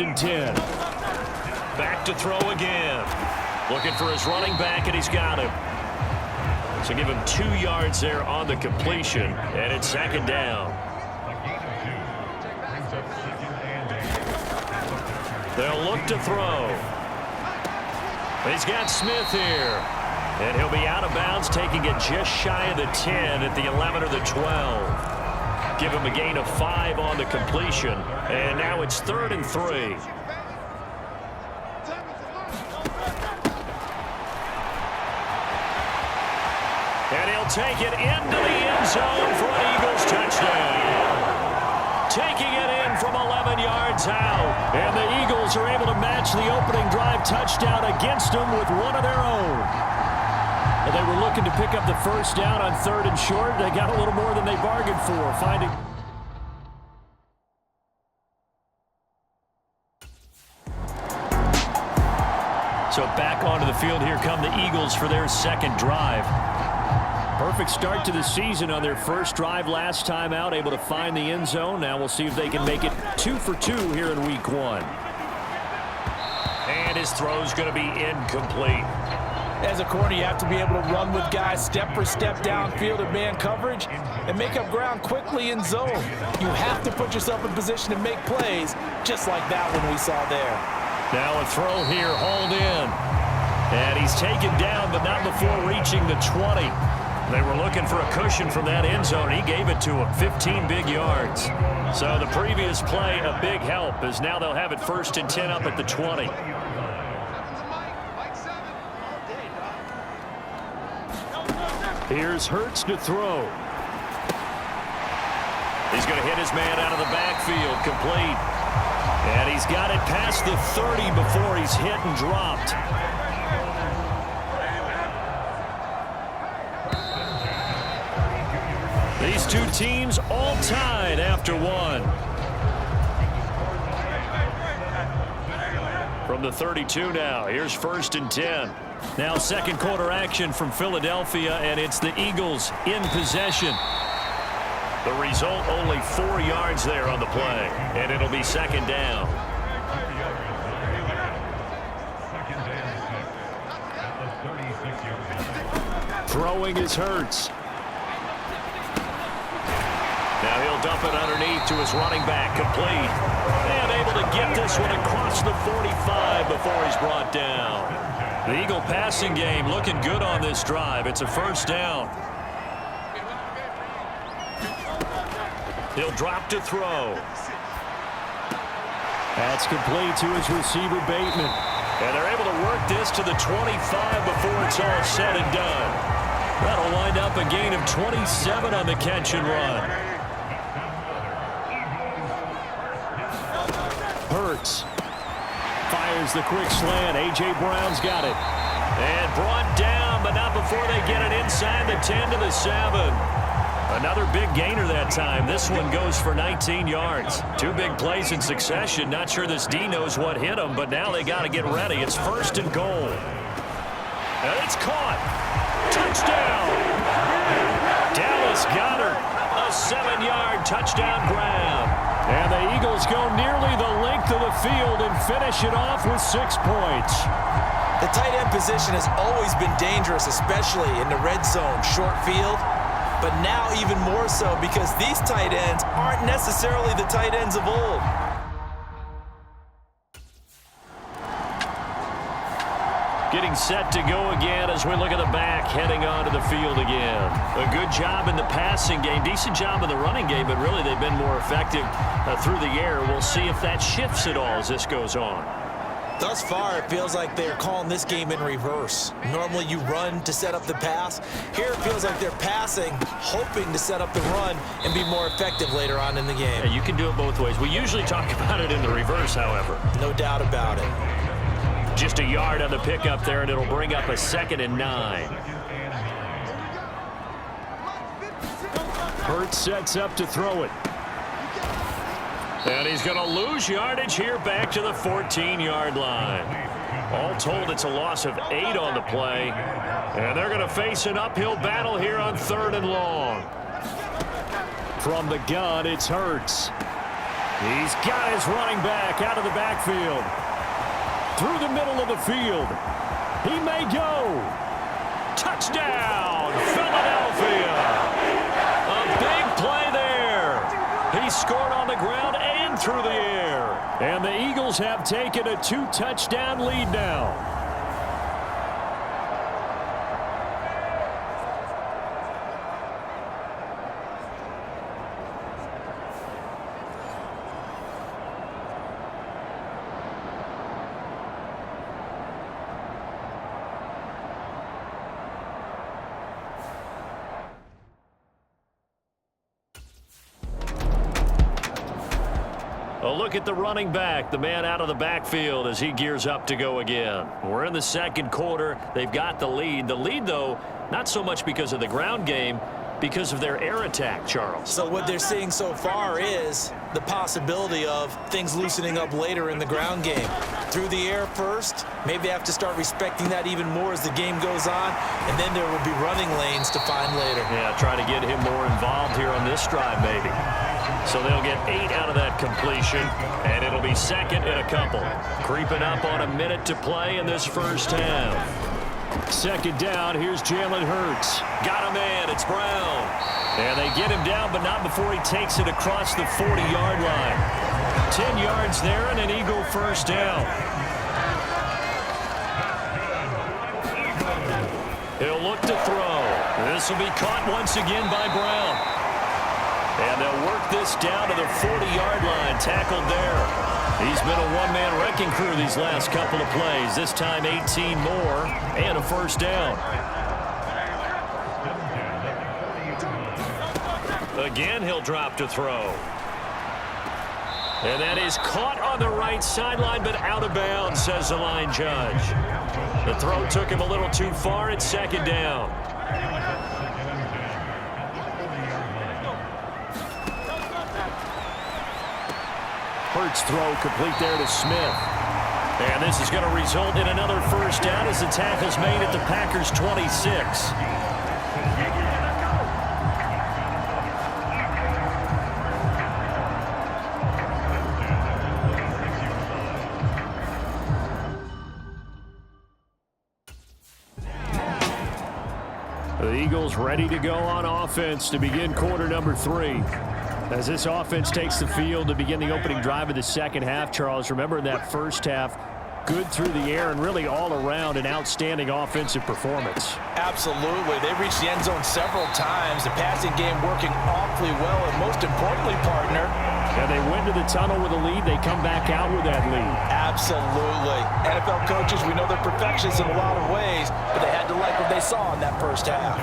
and 10. Back to throw again. Looking for his running back, and he's got him. So give him 2 yards there on the completion, and it's second down. They'll look to throw. He's got Smith here. And he'll be out of bounds, taking it just shy of the 10 at the 11 or the 12. Give him a gain of 5 on the completion. And now it's 3rd and 3. And he'll take it into the end zone for an Eagles touchdown. Taking it in from 11 yards out. And the Eagles are able to match the opening drive touchdown against them with one of their own. They were looking to pick up the first down on 3rd and short. They got a little more than they bargained for, finding... So back onto the field, here come the Eagles for their second drive. Perfect start to the season on their first drive last time out, able to find the end zone. Now we'll see if they can make it 2 for 2 here in week 1. And his throw's going to be incomplete. As a corner, you have to be able to run with guys step for step downfield in man coverage and make up ground quickly in zone. You have to put yourself in position to make plays, just like that one we saw there. Now a throw here, hauled in. And he's taken down, but not before reaching the 20. They were looking for a cushion from that end zone. He gave it to him, 15 big yards. So the previous play, a big help, as now they'll have it 1st and 10 up at the 20. Here's Hurts to throw. He's going to hit his man out of the backfield, complete. And he's got it past the 30 before he's hit and dropped. These two teams all tied after one. From the 32 now, here's 1st and 10. Now second quarter action from Philadelphia, and it's the Eagles in possession. The result, only 4 yards there on the play, and it'll be second down. Throwing is Hurts. Now he'll dump it underneath to his running back, complete. And able to get this one across the 45 before he's brought down. The Eagle passing game looking good on this drive. It's a first down. He'll drop to throw. That's complete to his receiver, Bateman. And they're able to work this to the 25 before it's all said and done. That'll wind up a gain of 27 on the catch and run. Hurts fires the quick slant. A.J. Brown's got it. And brought down, but not before they get it inside the 10 to the 7. Another big gainer that time. This one goes for 19 yards. 2 big plays in succession. Not sure this D knows what hit him, but now they got to get ready. It's 1st and goal. And it's caught. Touchdown. Dallas Goedert, a 7-yard touchdown grab. And the Eagles go nearly the length of the field and finish it off with 6 points. The tight end position has always been dangerous, especially in the red zone, short field. But now even more so because these tight ends aren't necessarily the tight ends of old. Getting set to go again as we look at the back, heading onto the field again. A good job in the passing game, decent job in the running game, but really they've been more effective through the air. We'll see if that shifts at all as this goes on. Thus far, it feels like they're calling this game in reverse. Normally you run to set up the pass. Here it feels like they're passing, hoping to set up the run and be more effective later on in the game. Yeah, you can do it both ways. We usually talk about it in the reverse, however. No doubt about it. Just a yard on the pickup there, and it'll bring up a 2nd and 9. Hurts sets up to throw it. And he's going to lose yardage here back to the 14-yard line. All told, it's a loss of 8 on the play. And they're going to face an uphill battle here on 3rd and long. From the gun, it's Hurts. He's got his running back out of the backfield. Through the middle of the field. He may go. Touchdown, Philadelphia. A big play there. He scored on the ground and through the air. And the Eagles have taken a 2-touchdown lead now. A look at the running back, the man out of the backfield as he gears up to go again. We're in the second quarter. They've got the lead. The lead, though, not so much because of the ground game, because of their air attack, Charles. So what they're seeing so far is the possibility of things loosening up later in the ground game. Through the air first, maybe they have to start respecting that even more as the game goes on, and then there will be running lanes to find later. Yeah, try to get him more involved here on this drive, maybe. So they'll get 8 out of that completion, and it'll be second and a couple. Creeping up on a minute to play in this first half. Second down, here's Jalen Hurts. Got a man, it's Brown. And they get him down, but not before he takes it across the 40-yard line. 10 yards there and an Eagle first down. He'll look to throw. This will be caught once again by Brown. And they'll work this down to the 40-yard line, tackled there. He's been a one-man wrecking crew these last couple of plays. This time 18 more and a first down. Again, he'll drop to throw. And that is caught on the right sideline, but out of bounds, says the line judge. The throw took him a little too far. It's second down. Hurts throw complete there to Smith. And this is going to result in another first down as the tackle's made at the Packers' 26. The Eagles ready to go on offense to begin quarter number 3. As this offense takes the field to begin the opening drive of the second half, Charles, remember in that first half, good through the air and really all around an outstanding offensive performance. Absolutely. They reached the end zone several times. The passing game working awfully well, and most importantly, partner. And they went to the tunnel with a lead. They come back out with that lead. Absolutely. NFL coaches, we know they're perfectionists in a lot of ways, but they had to like what they saw in that first half.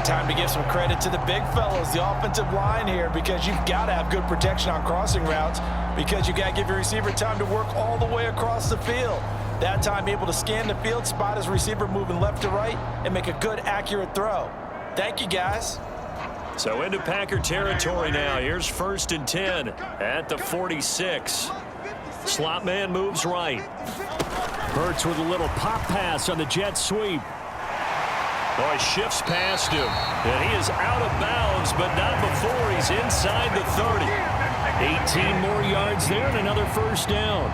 Time to give some credit to the big fellas, the offensive line here, because you've got to have good protection on crossing routes, because you got to give your receiver time to work all the way across the field. That time able to scan the field, spot his receiver moving left to right, and make a good, accurate throw. Thank you, guys. So into Packer territory now. Here's 1st and 10 at the 46. Slot man moves right. Hurts with a little pop pass on the jet sweep. Oh, he shifts past him. And he is out of bounds, but not before he's inside the 30. 18 more yards there and another first down.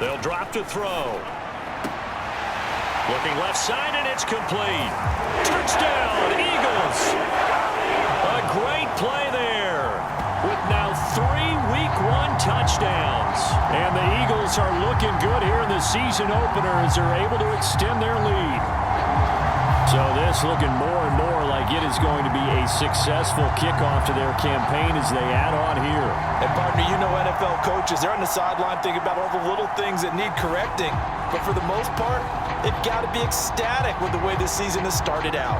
They'll drop to throw. Looking left side, and it's complete. Touchdown, Eagles. A great play there. With now 3 Week 1 touchdowns. And the Eagles are looking good here in the season opener as they're able to extend their lead. So this looking more and more like it is going to be a successful kickoff to their campaign as they add on here. And partner, you know NFL coaches, they're on the sideline thinking about all the little things that need correcting. But for the most part, they've got to be ecstatic with the way this season has started out.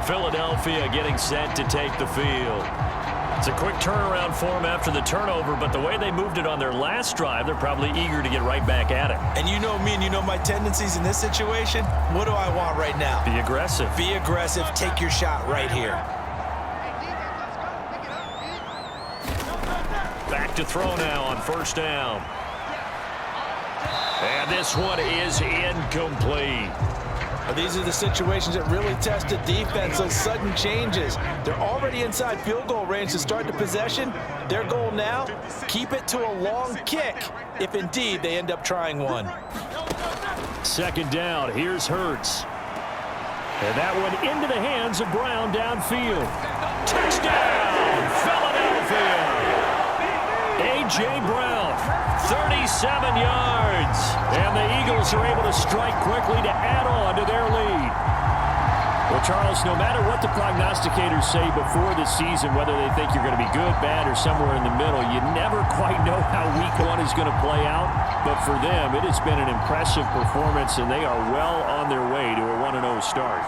Philadelphia getting set to take the field. It's a quick turnaround for them after the turnover, but the way they moved it on their last drive, they're probably eager to get right back at it. And you know me and you know my tendencies in this situation. What do I want right now? Be aggressive. Be aggressive. Take your shot right here. Back to throw now on first down. And this one is incomplete. These are the situations that really test a defense, those sudden changes. They're already inside field goal range to start the possession. Their goal now, keep it to a long kick, if indeed they end up trying one. Second down, here's Hurts. And that one into the hands of Brown downfield. Touchdown, Philadelphia! A.J. Brown, 37 yards. And the Eagles are able to strike quickly to add on to their lead. Well, Charles, no matter what the prognosticators say before the season, whether they think you're going to be good, bad, or somewhere in the middle, you never quite know how week one is going to play out. But for them, it has been an impressive performance, and they are well on their way to a 1-0 start.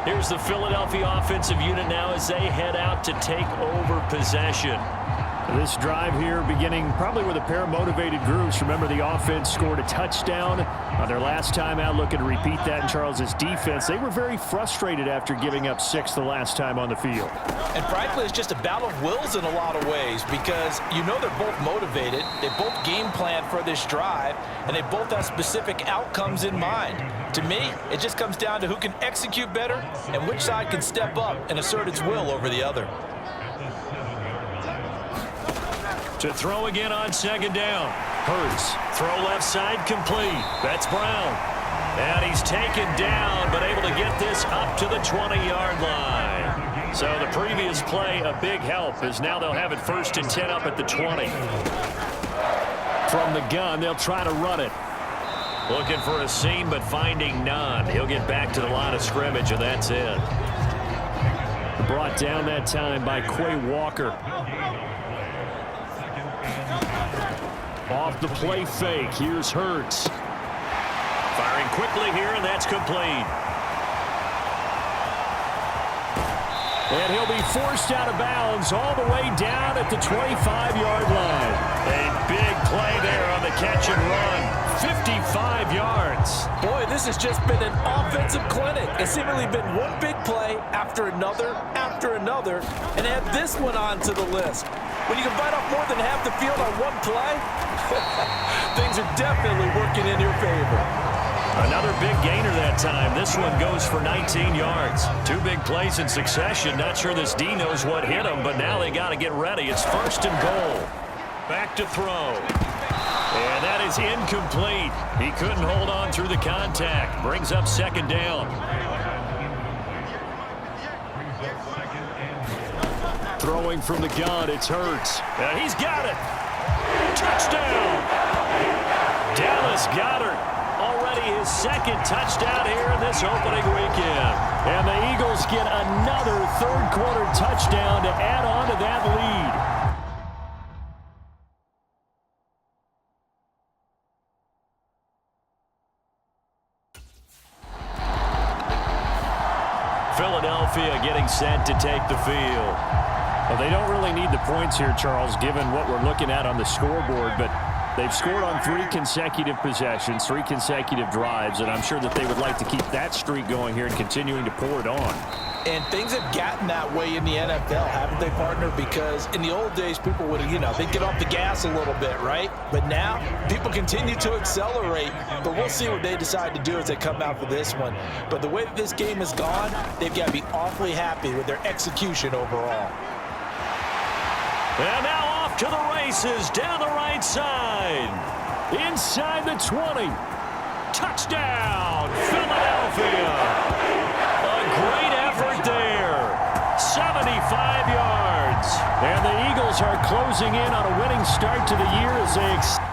Here's the Philadelphia offensive unit now as they head out to take over possession. This drive here beginning probably with a pair of motivated groups. Remember, the offense scored a touchdown on their last time out, looking to repeat that in Charles's defense. They were very frustrated after giving up 6 the last time on the field. And frankly, it's just a battle of wills in a lot of ways because you know they're both motivated. They both game plan for this drive, and they both have specific outcomes in mind. To me, it just comes down to who can execute better and which side can step up and assert its will over the other. To throw again on second down. Hurts. Throw left side complete. That's Brown. And he's taken down, but able to get this up to the 20-yard line. So the previous play, a big help, as now they'll have it 1st and 10 up at the 20. From the gun, they'll try to run it. Looking for a seam, but finding none. He'll get back to the line of scrimmage, and that's it. Brought down that time by Quay Walker. Off the play fake, here's Hurts. Firing quickly here, and that's complete. And he'll be forced out of bounds all the way down at the 25-yard line. A big play there on the catch and run. 55 yards. Boy, this has just been an offensive clinic. It's seemingly been one big play after another, and add this one onto the list. When you can bite off more than half the field on one play, things are definitely working in your favor. Another big gainer that time. This one goes for 19 yards. 2 big plays in succession. Not sure this D knows what hit him, but now they got to get ready. It's 1st and goal. Back to throw. And that is incomplete. He couldn't hold on through the contact. Brings up 2nd down. Throwing from the gun, it's Hurts. And he's got it. Touchdown. Dallas Goedert. Already his 2nd touchdown here in this opening weekend. And the Eagles get another 3rd quarter touchdown to add on to that lead. Philadelphia getting set to take the field. Well, they don't really need the points here, Charles, given what we're looking at on the scoreboard, but they've scored on 3 consecutive possessions, 3 consecutive drives, and I'm sure that they would like to keep that streak going here and continuing to pour it on. And things have gotten that way in the NFL, haven't they, partner? Because in the old days, people would, they'd get off the gas a little bit, right? But now, people continue to accelerate. But we'll see what they decide to do as they come out for this one. But the way that this game has gone, they've got to be awfully happy with their execution overall. And now off to the races down the right side. Inside the 20. Touchdown, Philadelphia. A great effort there. And the Eagles are closing in on a winning start to the year as they